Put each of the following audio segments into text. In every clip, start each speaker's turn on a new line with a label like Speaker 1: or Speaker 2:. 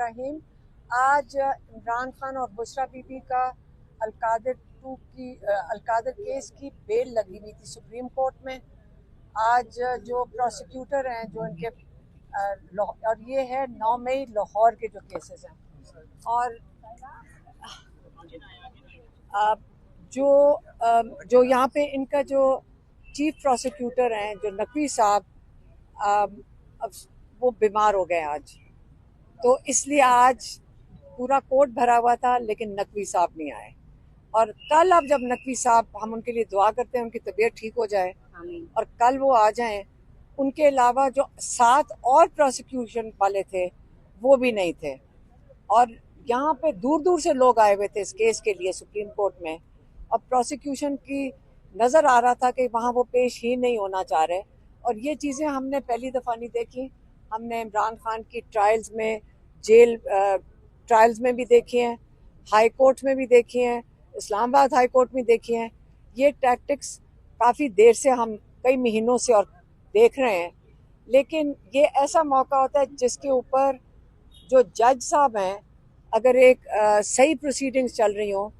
Speaker 1: रहमानिर्रहीम। आज इमरान खान और बुशरा बीबी का अलकादर केस की बेल लगी हुई थी सुप्रीम कोर्ट में। आज जो प्रोसिक्यूटर हैं जो इनके और ये है 9 मई लाहौर के जो केसेस हैं, और जो यहाँ पे इनका जो चीफ प्रोसिक्यूटर हैं जो नकवी साहब, अब वो बीमार हो गए आज, तो इसलिए आज पूरा कोर्ट भरा हुआ था लेकिन नकवी साहब नहीं आए। और कल अब जब नकवी साहब, हम उनके लिए दुआ करते हैं उनकी तबीयत ठीक हो जाए और कल वो आ जाएं। उनके अलावा जो 7 और प्रोसिक्यूशन वाले थे वो भी नहीं थे, और यहाँ पे दूर दूर से लोग आए हुए थे इस केस के लिए सुप्रीम कोर्ट में। और प्रोसिक्यूशन की नज़र आ रहा था कि वहाँ वो पेश ही नहीं होना चाह रहे, और ये चीज़ें हमने पहली दफ़ा नहीं देखी। हमने इमरान खान की ट्रायल्स में, जेल ट्रायल्स में भी देखी हैं, हाई कोर्ट में भी देखी हैं, इस्लामाबाद हाई कोर्ट में देखी हैं। ये टैक्टिक्स काफ़ी देर से, हम कई महीनों से और देख रहे हैं, लेकिन ये ऐसा मौका होता है जिसके ऊपर जो जज साहब हैं, अगर एक सही प्रोसीडिंग्स चल रही हों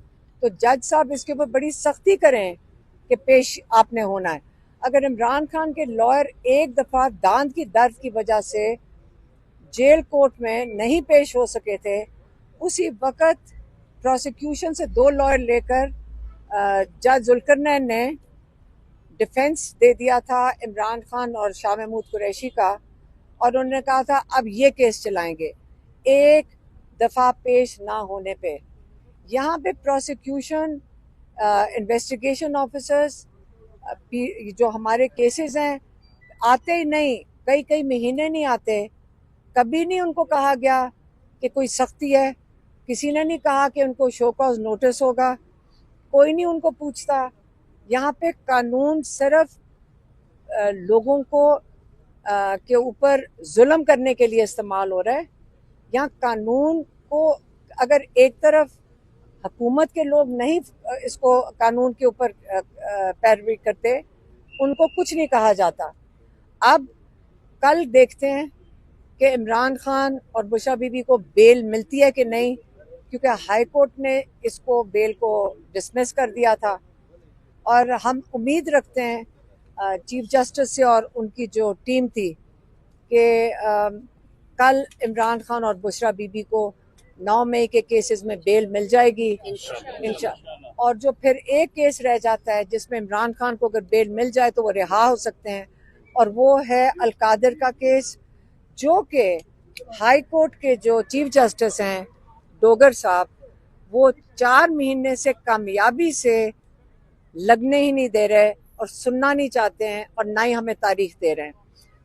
Speaker 1: तो जज साहब इसके ऊपर बड़ी सख्ती करें कि पेश आपने होना है। अगर इमरान खान के लॉयर एक दफ़ा दांत की दर्द की वजह से जेल कोर्ट में नहीं पेश हो सके थे, उसी वक्त प्रोसिक्यूशन से 2 लॉयर लेकर जज जुल्करनैन ने डिफेंस दे दिया था इमरान खान और शाह महमूद कुरैशी का, और उन्होंने कहा था अब ये केस चलाएंगे एक दफ़ा पेश ना होने पे। यहाँ पे प्रोसिक्यूशन, इन्वेस्टिगेशन ऑफिसर्स, जो हमारे केसेस हैं आते ही नहीं, कई महीने नहीं आते। कभी नहीं उनको कहा गया कि कोई सख्ती है, किसी ने नहीं कहा कि उनको शो कॉज नोटिस होगा, कोई नहीं उनको पूछता। यहाँ पे कानून सिर्फ लोगों को के ऊपर जुल्म करने के लिए इस्तेमाल हो रहा है। यहाँ कानून को अगर एक तरफ हुकूमत के लोग नहीं इसको कानून के ऊपर पैरवी करते, उनको कुछ नहीं कहा जाता। अब कल देखते हैं कि इमरान खान और बुशरा बीबी को बेल मिलती है कि नहीं, क्योंकि हाई कोर्ट ने इसको बेल को डिसमिस कर दिया था। और हम उम्मीद रखते हैं चीफ जस्टिस से और उनकी जो टीम थी कि कल इमरान खान और बुशरा बीबी को 9 मई के केसेस में बेल मिल जाएगी इंशाल्लाह। और जो फिर एक केस रह जाता है जिसमें इमरान खान को अगर बेल मिल जाए तो वो रिहा हो सकते हैं, और वो है अलकादर का केस, जो कि हाई कोर्ट के जो चीफ जस्टिस हैं डोगर साहब, वो 4 महीने से कामयाबी से लगने ही नहीं दे रहे और सुनना नहीं चाहते हैं, और ना ही हमें तारीख दे रहे हैं।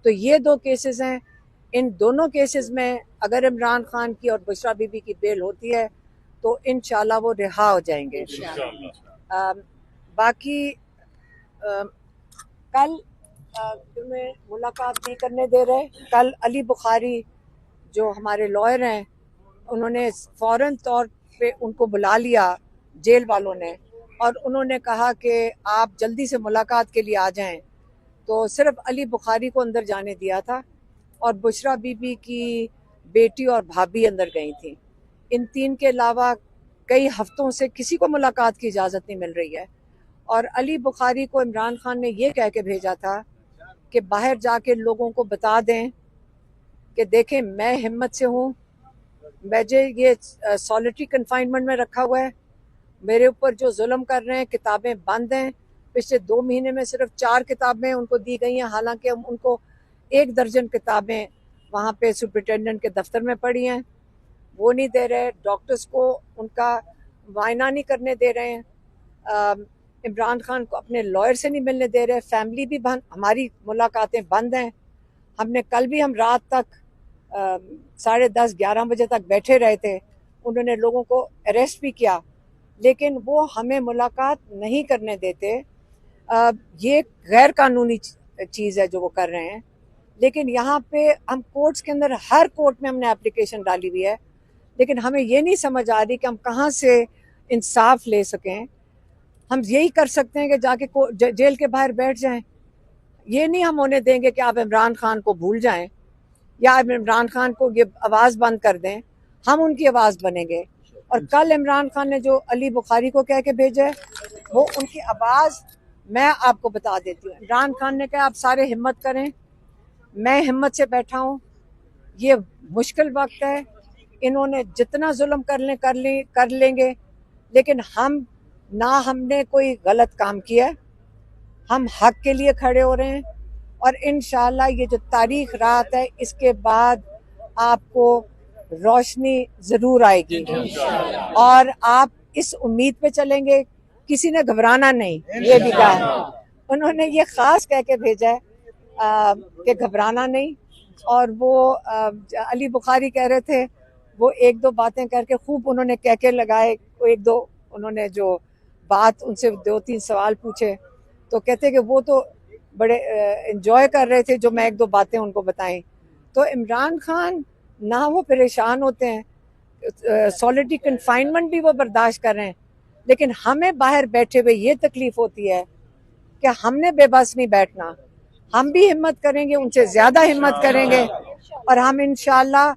Speaker 1: तो ये 2 केसेस हैं। इन दोनों केसेस में अगर इमरान खान की और बुशरा बीबी की बेल होती है तो इंशाल्लाह वो रिहा हो जाएंगे। बाकी कल तुम्हें मुलाकात नहीं करने दे रहे। कल अली बुखारी जो हमारे लॉयर हैं, उन्होंने फ़ौरन तौर पे उनको बुला लिया जेल वालों ने, और उन्होंने कहा कि आप जल्दी से मुलाकात के लिए आ जाएं। तो सिर्फ अली बुखारी को अंदर जाने दिया था, और बुशरा बीबी की बेटी और भाभी अंदर गई थी। इन 3 के अलावा कई हफ्तों से किसी को मुलाकात की इजाज़त नहीं मिल रही है। और अली बुखारी को इमरान खान ने ये कह के भेजा था कि बाहर जाके लोगों को बता दें कि देखें मैं हिम्मत से हूँ, मुझे ये सॉलिटरी कन्फाइनमेंट में रखा हुआ है, मेरे ऊपर जो जुल्म कर रहे हैं, किताबें बंद हैं। पिछले 2 महीने में सिर्फ 4 किताबें उनको दी गई हैं, हालांकि हम उनको 1 दर्जन किताबें वहाँ पे सुपरिटेंडेंट के दफ्तर में पड़ी हैं, वो नहीं दे रहे। डॉक्टर्स को उनका मुआयना नहीं करने दे रहे हैं। इमरान खान को अपने लॉयर से नहीं मिलने दे रहे। फैमिली भी बंद, हमारी मुलाकातें बंद हैं। हमने कल भी हम रात तक 10:30-11 बजे तक बैठे रहे थे। उन्होंने लोगों को अरेस्ट भी किया, लेकिन वो हमें मुलाकात नहीं करने देते। ये गैर कानूनी चीज़ है जो वो कर रहे हैं। लेकिन यहाँ पे हम कोर्ट्स के अंदर, हर कोर्ट में हमने एप्लीकेशन डाली हुई है, लेकिन हमें ये नहीं समझ आ रही कि हम कहाँ से इंसाफ ले सकें। हम यही कर सकते हैं कि जाके जेल के बाहर बैठ जाएं। ये नहीं हम होने देंगे कि आप इमरान खान को भूल जाएं या आप इमरान खान को ये आवाज़ बंद कर दें। हम उनकी आवाज़ बनेंगे। और कल इमरान खान ने जो अली बुखारी को कह के भेजा है वो उनकी आवाज़ मैं आपको बता देती हूँ। इमरान खान ने कहा आप सारे हिम्मत करें, मैं हिम्मत से बैठा हूँ, ये मुश्किल वक्त है, इन्होंने जितना जुल्म कर लेंगे, लेकिन हमने कोई गलत काम किया है, हम हक के लिए खड़े हो रहे हैं। और इंशाल्लाह ये जो तारीख रात है इसके बाद आपको रोशनी जरूर आएगी और आप इस उम्मीद पे चलेंगे। किसी ने घबराना नहीं, ये भी कहा उन्होंने, ये खास कह के भेजा है कि घबराना नहीं। और वो अली बुखारी कह रहे थे, वो एक दो बातें करके खूब उन्होंने कह के लगाए, एक दो उन्होंने जो बात उनसे 2-3 सवाल पूछे तो कहते कि वो तो बड़े एंजॉय कर रहे थे जो मैं एक दो बातें उनको बताई। तो इमरान खान ना वो परेशान होते हैं, सॉलिटरी कन्फाइनमेंट भी वो बर्दाश्त कर रहे हैं, लेकिन हमें बाहर बैठे हुए ये तकलीफ होती है कि हमने बेबस नहीं बैठना, हम भी हिम्मत करेंगे, उनसे ज्यादा हिम्मत करेंगे। और हम इंशाल्लाह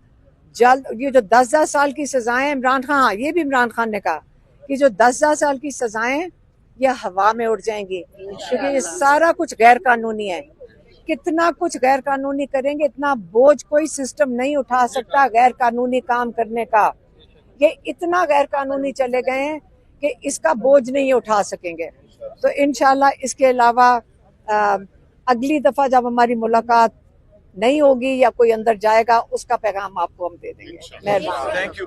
Speaker 1: जल्द, ये जो 10-10 साल की सजाएं इमरान खान, हाँ ये भी इमरान खान ने कहा कि जो 10-10 साल की सजाएं ये हवा में उड़ जाएंगी, क्योंकि ये सारा कुछ गैर कानूनी है। कितना कुछ गैर कानूनी करेंगे, इतना बोझ कोई सिस्टम नहीं उठा सकता गैर कानूनी काम करने का। ये इतना गैर कानूनी चले गए हैं कि इसका बोझ नहीं उठा सकेंगे। तो इंशाल्लाह इसके अलावा अगली दफा जब हमारी मुलाकात नहीं होगी या कोई अंदर जाएगा उसका पैगाम आपको हम दे देंगे। मेहरबान।
Speaker 2: Thank you.